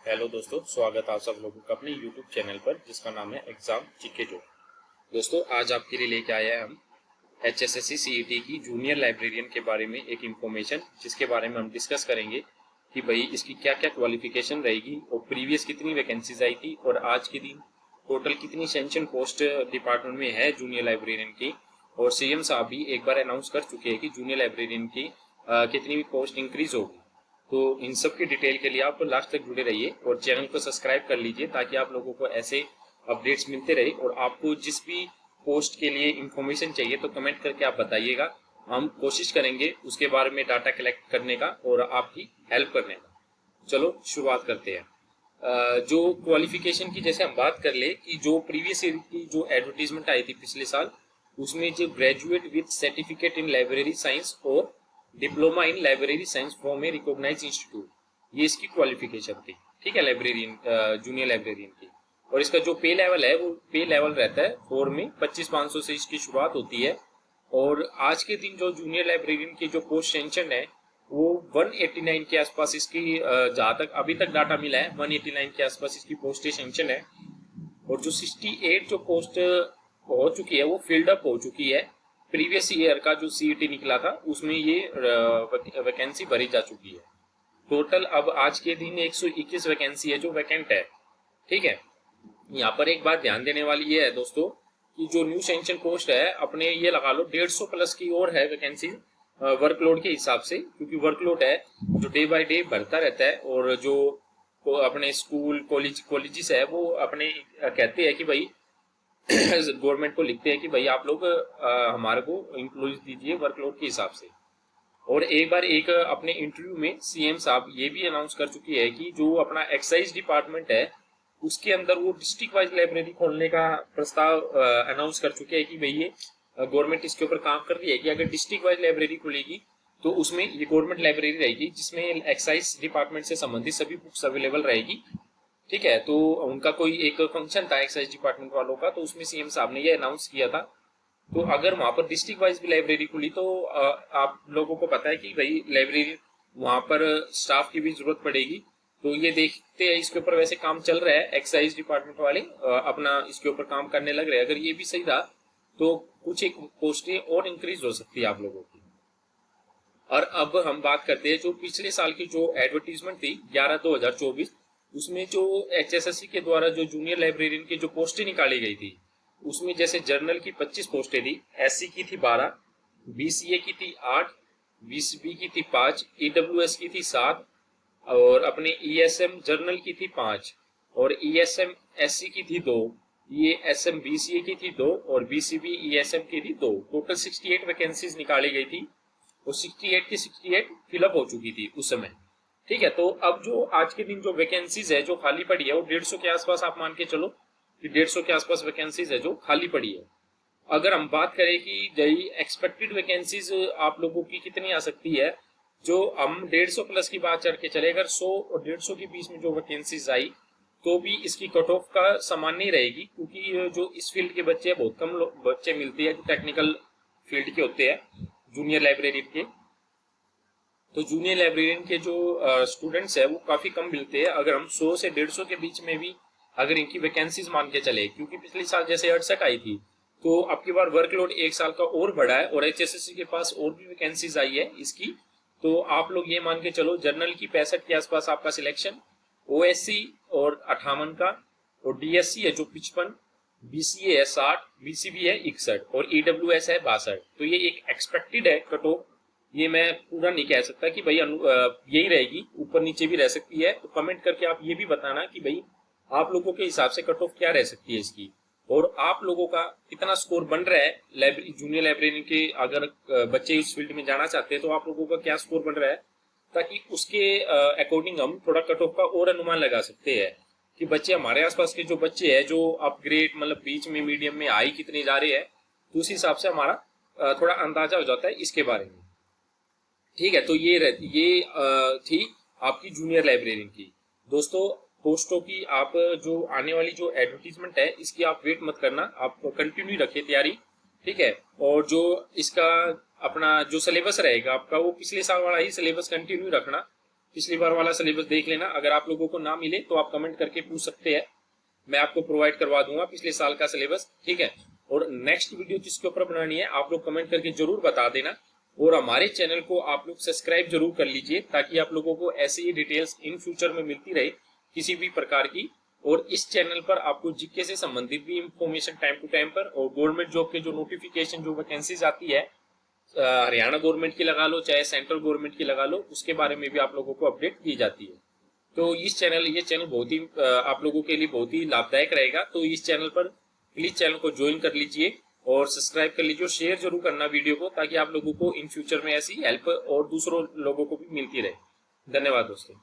Hello दोस्तों, स्वागत आप सब लोगों का अपने YouTube चैनल पर जिसका नाम है एग्जाम जीके जो। दोस्तों, आज आपके लिए लेके आए हैं हम HSSC CET की जूनियर लाइब्रेरियन के बारे में एक इन्फॉर्मेशन, जिसके बारे में हम डिस्कस करेंगे कि भाई इसकी क्या क्या क्वालिफिकेशन रहेगी और प्रीवियस कितनी वैकेंसीज आई थी और आज के दिन टोटल कितनी सेंक्शन पोस्ट डिपार्टमेंट में है जूनियर लाइब्रेरियन की। और CM साहब भी एक बार अनाउंस कर चुके हैं कि जूनियर लाइब्रेरियन की कितनी भी पोस्ट इंक्रीज होगी। तो इन सब की डिटेल के लिए आप लास्ट तक जुड़े रहिए और चैनल को सब्सक्राइब कर लीजिए ताकि आप लोगों को ऐसे अपडेट्स मिलते रहे। और आपको जिस भी पोस्ट के लिए इंफॉर्मेशन चाहिए तो कमेंट करके आप बताइएगा, हम कोशिश करेंगे उसके बारे में डाटा कलेक्ट करने का और आपकी हेल्प करने का। चलो शुरुआत करते हैं। जो क्वालिफिकेशन की जैसे हम बात कर ले कि जो प्रीवियस ईयर की जो एडवर्टीजमेंट आई थी पिछले साल, उसमें जो graduate with certificate in library science और diploma in library science from a recognize institute, ये इसकी क्वालिफिकेशन थी। ठीक है, लाइब्रेरियन जूनियर लाइब्रेरियन की। और इसका जो पे लेवल है वो पे लेवल रहता है 4 में 25,500 से इसकी शुरुआत होती है। और आज के दिन जो जूनियर लाइब्रेरियन की जो पोस्ट सेंक्शन है वो 189 के आसपास इसकी, जहां तक अभी तक डाटा मिला है 189 के आसपास इसकी पोस्ट सेंक्शन है। और जो 68 जो पोस्ट हो चुकी है वो फिल्ड अप हो चुकी है। प्रीवियस ईयर का जो CET निकला था उसमें ये वैकेंसी भरी जा चुकी है। टोटल अब आज के दिन 121 वैकेंसी है जो वैकेंट है। ठीक है, यहाँ पर एक बात ध्यान देने वाली ये है दोस्तों कि जो न्यू सेंक्शन पोस्ट है अपने ये लगा लो 150 प्लस की और है वैकेंसी वर्कलोड के हिसाब से, क्योंकि वर्कलोड है जो डे बाय डे बढ़ता रहता है। और जो अपने स्कूल कॉलेजेस है वो अपने कहते हैं कि भाई गवर्नमेंट को लिखते हैं कि भाई आप लोग हमारे को इंक्लूज दीजिए वर्कलोड के हिसाब से। और एक बार एक अपने इंटरव्यू में CM साहब ये भी अनाउंस कर चुकी है कि जो अपना एक्साइज डिपार्टमेंट है उसके अंदर वो डिस्ट्रिक्ट वाइज लाइब्रेरी खोलने का प्रस्ताव अनाउंस कर चुके हैं कि भाई ये गवर्नमेंट इसके ऊपर काम कर रही है कि अगर डिस्ट्रिक्ट वाइज लाइब्रेरी खुलेगी तो उसमें ये गवर्नमेंट लाइब्रेरी रहेगी जिसमें एक्साइज डिपार्टमेंट से संबंधित सभी बुक्स अवेलेबल रहेगी। ठीक है, तो उनका कोई एक फंक्शन था एक्साइज डिपार्टमेंट वालों का, तो उसमें CM साहब ने ये अनाउंस किया था। तो अगर वहां पर डिस्ट्रिक्ट वाइज भी लाइब्रेरी खुली तो आप लोगों को पता है कि भाई लाइब्रेरी वहां पर स्टाफ की भी जरूरत पड़ेगी। तो ये देखते हैं, इसके ऊपर वैसे काम चल रहा है, एक्साइज डिपार्टमेंट वाले अपना इसके ऊपर काम करने लग रहे हैं। अगर ये भी सही रहा तो कुछ एक पोस्टें और इंक्रीज हो सकती है आप लोगों की। और अब हम बात करते हैं जो पिछले साल की जो एडवर्टीजमेंट थी 11/2/2024, उसमें जो HSSC के द्वारा जो जूनियर लाइब्रेरियन की जो पोस्टें निकाली गई थी उसमें जैसे जर्नल की 25 पोस्टें थी, SC की थी 12, BCA की थी 8, BCB की थी 5, EWS की थी 7 और अपने ESM जर्नल की थी 5 और ESM SC की थी 2, ये SM BCA की थी 2 और BCB ESM की थी 2। टोटल 68 वैकेंसीज निकाली गई थी और 68 की 68 फिलअप हो चुकी थी उस समय। ठीक है, तो अब जो आज के दिन जो वैकेंसीज है जो खाली पड़ी है वो 150 के आसपास आप मान के चलो कि 150 के आसपास वैकेंसीज है जो खाली पड़ी है। अगर हम बात करें कि एक्सपेक्टेड वैकेंसीज आप लोगों की कितनी आ सकती है, जो हम 150 प्लस की बात चढ़ के चले, अगर 100 और 150 के बीच में जो वैकेंसीज आई तो भी इसकी कट ऑफ का समान नहीं रहेगी, क्योंकि जो इस फील्ड के बच्चे हैं बहुत कम बच्चे मिलते हैं जो टेक्निकल फील्ड के होते हैं जूनियर लाइब्रेरियन के। तो जूनियर लाइब्रेरियन के जो स्टूडेंट्स है वो काफी कम मिलते हैं। अगर हम 100 से 150 के बीच में भी अगर इनकी वैकेंसीज मान के चले, क्योंकि पिछले साल जैसे 68 आई थी तो अब की बार वर्कलोड एक साल का और बढ़ा है और HSSC के पास और भी वैकेंसीज आई है इसकी। तो आप लोग ये मान के चलो जर्नल की 65 के आसपास आपका सिलेक्शन, OSC और 58 का और DSC है जो 55, BCA है 60, BCB है 61 और EWS है 62। तो ये एक एक्सपेक्टेड है कट ऑफ, ये मैं पूरा नहीं कह सकता कि भाई यही रहेगी, ऊपर नीचे भी रह सकती है। तो कमेंट करके आप ये भी बताना कि भाई आप लोगों के हिसाब से कट ऑफ क्या रह सकती है इसकी और आप लोगों का कितना स्कोर बन रहा है जूनियर लाइब्रेरियन के। अगर बच्चे इस फील्ड में जाना चाहते हैं तो आप लोगों का क्या स्कोर बन रहा है, ताकि उसके अकॉर्डिंग हम थोड़ा कट ऑफ का और अनुमान लगा सकते हैं कि बच्चे हमारे आसपास के जो बच्चे हैं जो अपग्रेड मतलब बीच में मीडियम में हाई कितने जा रहे हैं, तो उस हिसाब से हमारा थोड़ा अंदाजा हो जाता है इसके बारे में। ठीक है, तो ये थी आपकी जूनियर लाइब्रेरियन की। दोस्तों, पोस्टों की आप जो आने वाली जो एडवर्टीजमेंट है इसकी आप वेट मत करना, आप कंटिन्यू रखिए तैयारी। ठीक है, और जो इसका अपना जो सिलेबस रहेगा आपका वो पिछले साल वाला ही सिलेबस कंटिन्यू रखना। पिछली बार वाला सिलेबस देख लेना। अगर आप लोगों को ना मिले तो आप कमेंट करके पूछ सकते हैं, मैं आपको प्रोवाइड करवा दूंगा पिछले साल का सिलेबस, ठीक है। और नेक्स्ट वीडियो किसके ऊपर बनानी है आप लोग कमेंट करके जरूर बता देना। और हमारे चैनल को आप लोग सब्सक्राइब जरूर कर लीजिए, ताकि आप लोगों को ऐसे ही डिटेल्स इन फ्यूचर में मिलती रहे किसी भी प्रकार की। और इस चैनल पर आपको जीके से संबंधित भी इंफॉर्मेशन टाइम टू टाइम पर, और गवर्नमेंट जॉब के जो नोटिफिकेशन, जो वैकेंसीज आती है, हरियाणा गवर्नमेंट की लगा लो चाहे सेंट्रल गवर्नमेंट की लगा लो, उसके बारे में भी आप लोगों को अपडेट दी जाती है। तो ये चैनल बहुत ही आप लोगों के लिए बहुत ही लाभदायक रहेगा। तो इस चैनल पर प्लीज चैनल को ज्वाइन कर लीजिए और सब्सक्राइब कर लीजिए और शेयर जरूर करना वीडियो को, ताकि आप लोगों को इन फ्यूचर में ऐसी हेल्प और दूसरों लोगों को भी मिलती रहे। धन्यवाद दोस्तों।